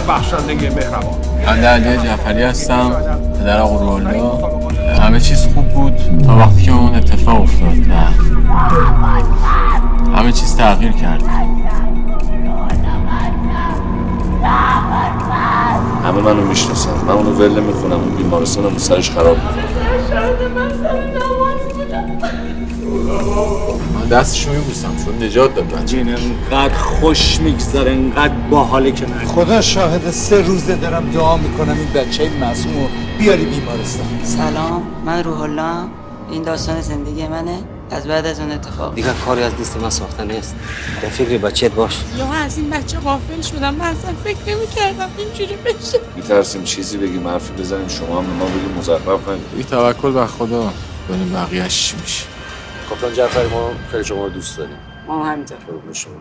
بخشنده مهربان. من علی جعفری هستم، پدر آقا روح‌الله. همه چیز خوب بود تا وقتی که اون اتفاق افتاد. همه چیز تغییر کرد. همه منو میشناسن، من اونو ول نمیکنم، اون بیمارستانم سرش خراب میکنم. من دستشو میبوسم چون نجات داد بچه. انقدر خوش میگذره، انقدر باحاله که نه. خدا شاهد 3 روزه دارم دعا میکنم این بچه معصوم رو بیاری بیمارستان. سلام، من روح‌الله. این داستان زندگی منه از بعد از اون اتفاق. دیگه کاری از دست من ساخته نیست. به فکر بچه‌ت باش. یا از این بچه غافل شدم، من اصلا فکر نمی‌کردم اینجوری بشه. میترسیم چیزی بگیم، حرفی بزنیم، شما هم به ما بگیم مزخرف نگید. بی توکل بر خدا، ببینیم بقیه‌اش چی میشه. کاپیتان جعفری، ما خیلی شما رو دوست داریم. ما همینطور. قربون شما.